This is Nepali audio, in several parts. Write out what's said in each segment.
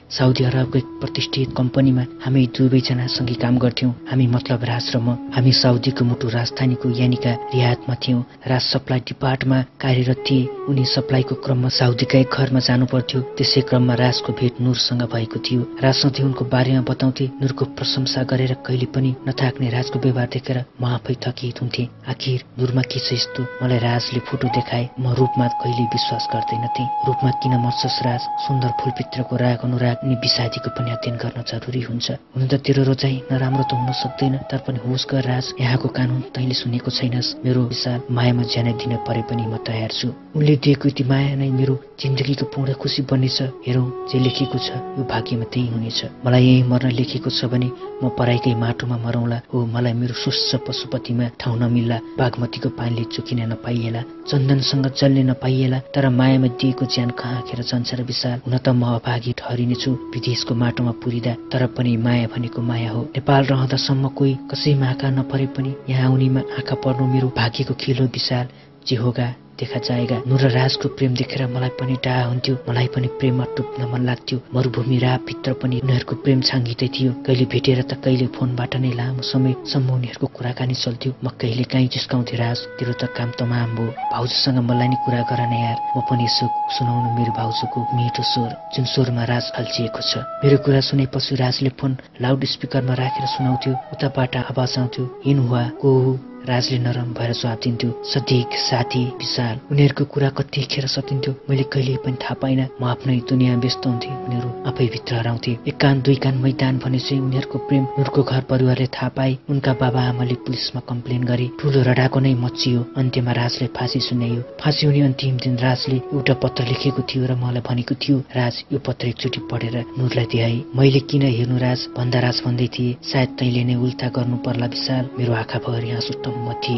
साउदी अरबको एक प्रतिष्ठित कम्पनीमा हामी दुवैजना सँगै काम गर्थ्यौं। हामी मतलब राज र म। हामी साउदीको मुटु राजधानीको यानिका रियादमा थियौं। राज सप्लाई डिपार्टमा कार्यरत थिए। उनी सप्लाईको क्रममा साउदीका एक घरमा जानु पर्थ्यो। त्यसै क्रममा राजको भेट नुरसँग भएको थियो। राज सधैँ उनको बारेमा बताउँथे। नुरको प्रशंसा गरेर कहिले पनि नथाक्ने राजको व्यवहार देखेर म आफै थकित हुन्थे। आखिर नुरमा के छ यस्तो? मलाई राजले फोटो देखाए। म रूपमा कहिले विश्वास गर्दैनथे। रूपमा किन मर्छस् राज? सुन्दर फूलपित्रको राग अनुराग अनि विषादीको पनि अध्ययन गर्न जरुरी हुन्छ। हुन त तेरो रोजाइ नराम्रो त हुन सक्दैन, तर पनि होस् गर राज। यहाँको कानुन तैँले सुनेको छैनस्। मेरो विशाल मायामा ज्यानै दिन परे पनि म तयार छु। उनले दिएको यति माया नै मेरो जिन्दगीको पूर्ण खुसी बन्नेछ। हेरौँ जे लेखेको छ यो भाग्यमा त्यही हुनेछ। मलाई यही मर्न लेखेको छ भने म पराईकै माटोमा मरौँला। हो, मलाई मेरो स्वच्छ पशुपतिमा ठाउँ नमिल्ला। बागमतीको पानीले चुकिन नपाइएला, चन्दनसँग जल्ने नपाइएला। तर मायामा दिएको ज्यान कहाँ खेर जान्छ र विशाल? हुन त म अभागी ठहरिनेछु विदेशको माटोमा पुरिँदा, तर पनि माया भनेको माया हो। नेपाल रहँदासम्म कोही कसैमा आँखा नपरे पनि यहाँ उनीमा आँखा पर्नु मेरो भाग्यको खेल हो विशाल। जे होगा देखा जाएगा। नुर र राजको प्रेम देखेर मलाई पनि डाहा हुन्थ्यो। मलाई पनि प्रेममा डुब्न मन लाग्थ्यो। मरुभूमि राहभित्र पनि उनीहरूको प्रेम छाङ्गिँदै थियो। कहिले भेटेर त कहिले फोनबाट नै लामो समयसम्म उनीहरूको कुराकानी चल्थ्यो। म कहिले काहीँ जिस्काउँथे, राज तेरो त काम तमाम भयो, भाउजूसँग मलाई नि कुरा गर न यार। म पनि यसो सुनाउनु मेरो भाउजूको मिठो स्वर, जुन स्वरमा राज अल्झिएको छ। मेरो कुरा सुनेपछि राजले फोन लाउड स्पिकरमा राखेर सुनाउँथ्यो। उताबाट आवाज आउँथ्यो, हिन हुआ को हो? राजले नरम भएर जवाब दिन्थ्यो, सदिक साथी विशाल। उनीहरूको कुरा कतिखेर सकिन्थ्यो मैले कहिले पनि थाहा पाइनँ। म आफ्नै दुनियाँ व्यस्त हुन्थे, उनीहरू आफै भित्र हराउँथे। एक कान दुई कान मैदान भनेपछि उनीहरूको प्रेम नुरको घर परिवारले थाहा पाए। उनका बाबा आमाले पुलिसमा कम्प्लेन गरे। ठुलो रडाको नै मचियो। अन्त्यमा राजले फाँसी सुनाइयो। फाँसी हुने अन्तिम दिन राजले एउटा पत्र लेखेको थियो र मलाई भनेको थियो, राज यो पत्र एकचोटि पढेर नुरलाई देखाए। मैले किन हेर्नु राज भन्दा राज भन्दै थिए, सायद तैँले नै उल्टा गर्नु पर्ला विशाल। मेरो आँखा भरि आँसु थिए।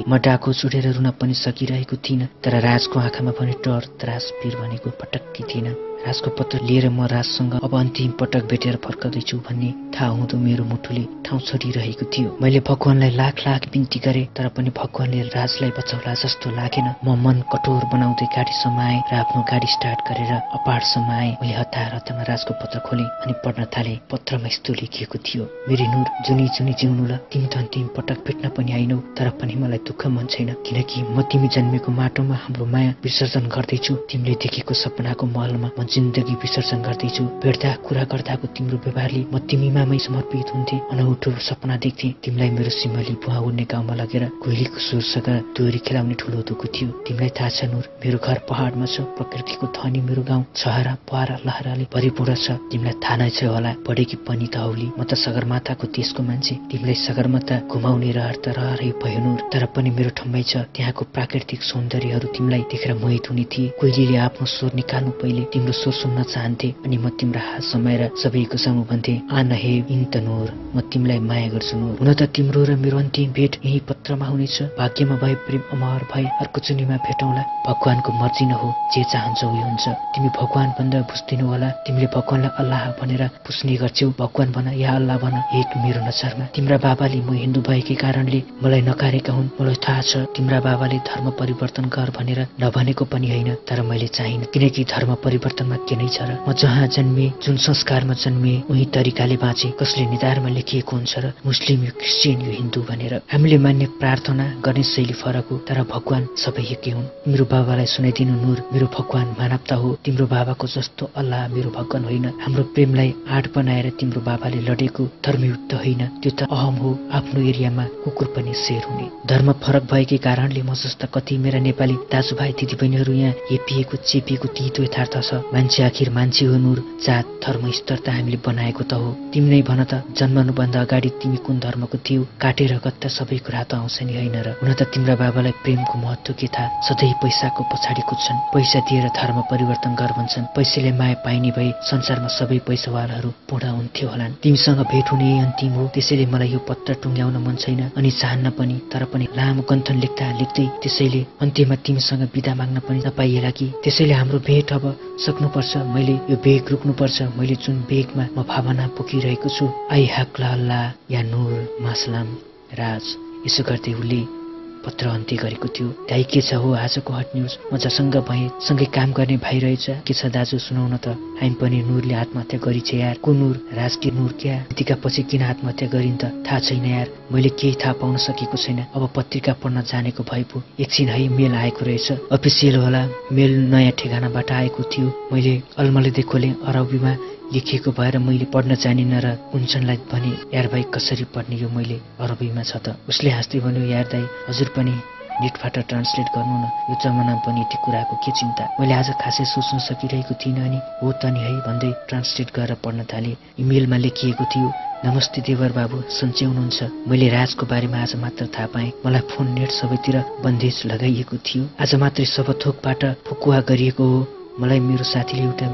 म डाको चुडेर रुन पनि सकिरहेको थिइनँ, तर राजको आँखामा पनि डर त्रास पीर भनेको पटक्कै थिएन। राजको पत्र लिएर म राजसँग अब अन्तिम पटक भेटेर फर्कदैछु भन्ने थाहा हुँदो मेरो मुटुले ठाउँ छोडिरहेको थियो। मैले भगवानलाई लाख लाख बिन्ती गरेँ, तर पनि भगवानले राजलाई बचाउला जस्तो लागेन। म मन कठोर बनाउँदै गाडी समाएँ र आफ्नो गाडी स्टार्ट गरेर अपारसम्म आएँ। मैले हतार हतारमा राजको पत्र खोलेँ अनि पढ्न थालेँ। पत्रमा यस्तो लेखिएको थियो, मेरी नुर जुनी जुनी जिउनु ल, तिमी त अन्तिम पटक भेट्न पनि आइनौ, तर पनि मलाई दुःख मन छैन, किनकि म तिमी जन्मेको माटोमा हाम्रो माया विसर्जन गर्दैछु। तिमीले देखेको सपनाको महलमा म जिन्दगी विसर्जन गर्दैछु। भेट्दा कुरा गर्दाको तिम्रो व्यवहारले म तिमीमामै समर्पित हुन्थे। अनौठो सपना देख्थे, तिमीलाई मेरो सिमली बुवा उड्ने गाउँमा लगेर कोइलीको सुरसँग दोहोरी खेलाउने ठुलो दुःख थियो। तिमीलाई थाहा छ नुर, मेरो घर पहाडमा छ, प्रकृतिको धनी मेरो गाउँ छहरा पहरा लहराले भरिपूर्ण छ। तिमीलाई थाहा नै छ होला, पढेकी पनि तौली, म त सगरमाथाको देशको मान्छे। तिमीलाई सगरमाथा घुमाउने रहर त रहरै भयो नुर, तर पनि मेरो ठम्मै छ। त्यहाँको प्राकृतिक सौन्दर्यहरू तिमीलाई देखेर मोहित हुने थिए। कोइलीले आफ्नो स्वर निकाल्नु पहिले तिम्रो स्वर सुन्न चाहन्थे अनि म तिम्रो हात समाएर सबैको सामु भन्थे, आन हे इन्त नुर, म तिमीलाई माया गर्छु नुर। हुन त तिम्रो र मेरो अन्तिम भेट यही पत्रमा हुनेछ। भाग्यमा भए प्रेम अमर भए अर्को चुनीमा भेटौँला। भगवानको मर्जी न हो, जे चाहन्छ उही हुन्छ। तिमी भगवान भन्दा बुझ्दिनौ होला। तिमीले भगवानलाई अल्लाह भनेर पुस्ने गर्छौ। भगवान भन या अल्लाह भन, एक मेरो नजरमा तिम्रा बाबाले म हिन्दू भएकै कारणले मलाई नकारेका हुन्। मलाई थाहा छ तिम्रा बाबाले धर्म परिवर्तन गर भनेर नभनेको पनि होइन, तर मैले चाहिन, किनकि धर्म परिवर्तनमा के नै छ र? म जहाँ जन्मे, जुन संस्कारमा जन्मे, उही तरिकाले बाँचे। कसले निधारमा लेखिएको हुन्छ र मुस्लिम यो क्रिस्चियन यो हिन्दू भनेर? हामीले मान्ने प्रार्थना गर्ने शैली फरक हो, तर भगवान सबै एकै हुन्। मेरो बाबालाई सुनाइदिनु नुर, मेरो भगवान मानवता हो। तिम्रो बाबाको जस्तो अल्लाह मेरो भगवान होइन। हाम्रो प्रेमलाई आड बनाएर तिम्रो बाबाले लडेको धर्मयुद्ध होइन, त्यो त अहम हो। आफ्नो एरियामा कुकुर पनि शेर हुने। धर्म फरक भएकै कारणले म जस्ता कति मेरा नेपाली दाजुभाइ दिदीबहिनीहरू यहाँ हेपिएको चेपिएको तितो यथार्थ छ। मान्छे आखिर मान्छे हो नुर, जात धर्म स्तर त हामीले बनाएको त हो। तिमी नै भन त, जन्मनुभन्दा अगाडि तिमी कुन धर्मको थियौ? काटेर गत्ता सबै कुरा त आउँछ नि होइन र? हुन त तिम्रा बाबालाई प्रेमको महत्त्व के थाहा? सधैँ पैसाको पछाडि कुद्छन्। पैसा दिएर धर्म परिवर्तन गर भन्छन्। पैसाले माया पाइने भए संसारमा सबै पैसावालाहरू पूर्ण हुन्थ्यो होलान्। तिमीसँग भेट हुने अन्तिम हो, त्यसैले मलाई यो पत्र टुङ्ग्याउन मन छैन अनि चाहन्न पनि, तर पनि लामो गन्थन लेख्दा लेख्दै त्यसैले अन्त्यमा तिमीसँग बिदा माग्न पनि नपाइएला कि? त्यसैले हाम्रो भेट अब सक्नुपर्छ। मैले यो बेग रोक्नुपर्छ। मैले जुन बेगमा म भावना पोखिरहेको छु, आई हक ला अल्लाह या नूर मासलाम राज। यसो गर्दै उसले पत्र अन्त्य गरेको थियो। दाइ के छ हो आजको हट न्युज? म जसँग भए सँगै काम गर्ने भाइ रहेछ। के छ दाजु सुनाउन त। हामी पनि नूरले आत्महत्या गरिछ यार। को नूर? राजकी नूर क्या? यतिका पछि किन आत्महत्या गरिन् त थाहा छैन यार। मैले केही थाहा पाउन सकेको छैन। अब पत्रिका पढ्न जानेको भए पो एकछिन है मेल आएको रहेछ। अफिसियल होला। मेल नयाँ ठेगानाबाट आएको थियो। मैले अलमलदै खोलेँ। अरबीमा लेखिएको भएर मैले पढ्न जानिनँ र कुञ्चनलाई भने यार भाइ कसरी पढ्ने यो मैले अरबीमा छ त। उसले हाँस्दै भन्यो यार दाइ हजुर पनि नेटबाट ट्रान्सलेट गर्नु न। यो जमानामा पनि यति कुराको के चिन्ता। मैले आज खासै सोच्न सकिरहेको थिइनँ अनि हो त नि है भन्दै ट्रान्सलेट गरेर पढ्न थालेँ। इमेलमा लेखिएको थियो नमस्ते देवर बाबु सन्चै हुनुहुन्छ? मैले राजको बारेमा आज मात्र थाहा पाएँ। मलाई फोन नेट सबैतिर बन्देज लगाइएको थियो। आज मात्रै सब थोकबाट फुकुवा गरिएको हो। मलाई मेरो साथीले एउटा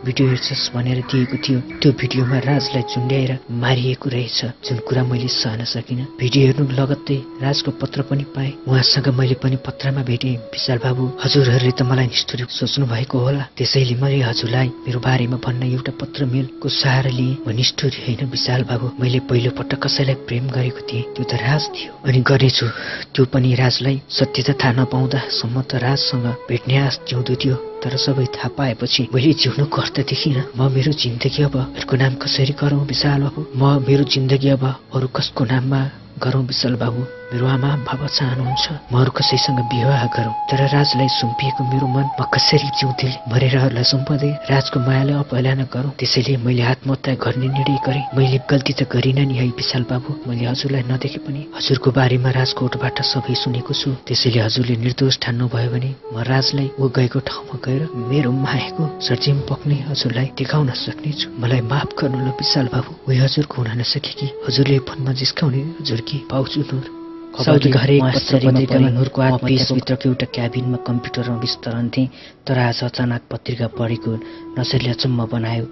भिडियो हेर्छस् भनेर दिएको थियो। त्यो भिडियोमा राजलाई झुन्ड्याएर मारिएको रहेछ जुन कुरा मैले सहन सकिनँ। भिडियो हेर्नु लगत्तै राजको पत्र पनि पाएँ। उहाँसँग मैले पनि पत्रमा भेटेँ। विशाल बाबु हजुरहरूले त मलाई निष्ठुरी सोच्नु भएको होला त्यसैले मैले हजुरलाई मेरो बारेमा भन्न एउटा पत्र मेलको सहारा लिएँ। म निष्ठुरी होइन विशाल बाबु। मैले पहिलोपटक कसैलाई प्रेम गरेको थिएँ त्यो त राज थियो अनि गरेछु। त्यो पनि राजलाई सत्यता थाहा नपाउँदासम्म त राजसँग भेट्ने आश जिउँदो थियो। तर सबै थाहा पाएपछि मैले जिउनुको अर्थ देखिनँ। म मेरो जिन्दगी अब अरूको नाम कसरी गरौँ विशाल बाबु? म मेरो जिन्दगी अब अरू कसको नाममा गरौँ विशाल बाबु? मेरो आमा बाबा चाहनुहुन्छ म अरू कसैसँग विवाह गरौँ। तर राजलाई सुम्पिएको मेरो मन म कसरी जिउँथे? मरेरहरूलाई सुम्पँदै राजको मायाले अपहेलना गरौँ। त्यसैले मैले आत्महत्या गर्ने निर्णय गरेँ। मैले गल्ती त गरिनँ नि है विशाल बाबु। मैले हजुरलाई नदेखे पनि हजुरको बारेमा राजकोटबाट सबै सुनेको छु। त्यसैले हजुरले निर्दोष ठान्नुभयो भने म राजलाई ऊ गएको ठाउँमा गएर मेरो मायाको सर्जिम पक्ने हजुरलाई देखाउन सक्नेछु। मलाई माफ गर्नु ल विशाल बाबु। उही हजुरको हुन नसके कि हजुरले फोनमा जिस्काउने हजुर कि पाउँछु नूर। साउदीको हरेक पत्रिकामा नूरको आत्महत्याभित्रको एउटा क्याबिनमा कम्प्युटरमा विस्तरण थिएँ। तर आज अचानक पत्रिका पढेको नजरले अचम्म बनायो।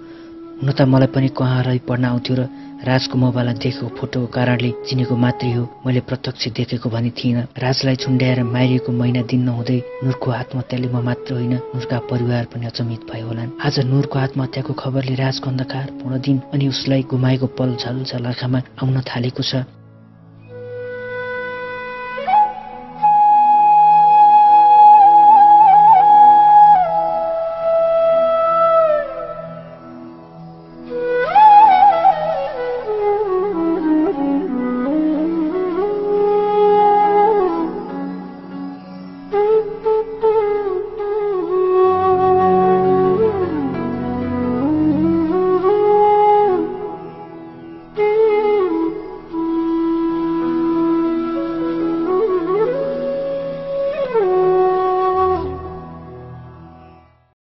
हुन त मलाई पनि कहाँरै पढ्न आउँथ्यो र राजको मोबाइलमा देखेको फोटोको कारणले चिनेको मात्रै हो। मैले प्रत्यक्ष देखेको भने थिइनँ। राजलाई झुन्ड्याएर मारिएको महिना दिन नहुँदै नूरको आत्महत्याले म मात्र होइन नूरका परिवार पनि अचम्मित भयो होलान्। आज नूरको आत्महत्याको खबरले राजको अन्धकारपूर्ण दिन अनि उसलाई गुमाएको पल झलझल आँखामा आउन थालेको छ।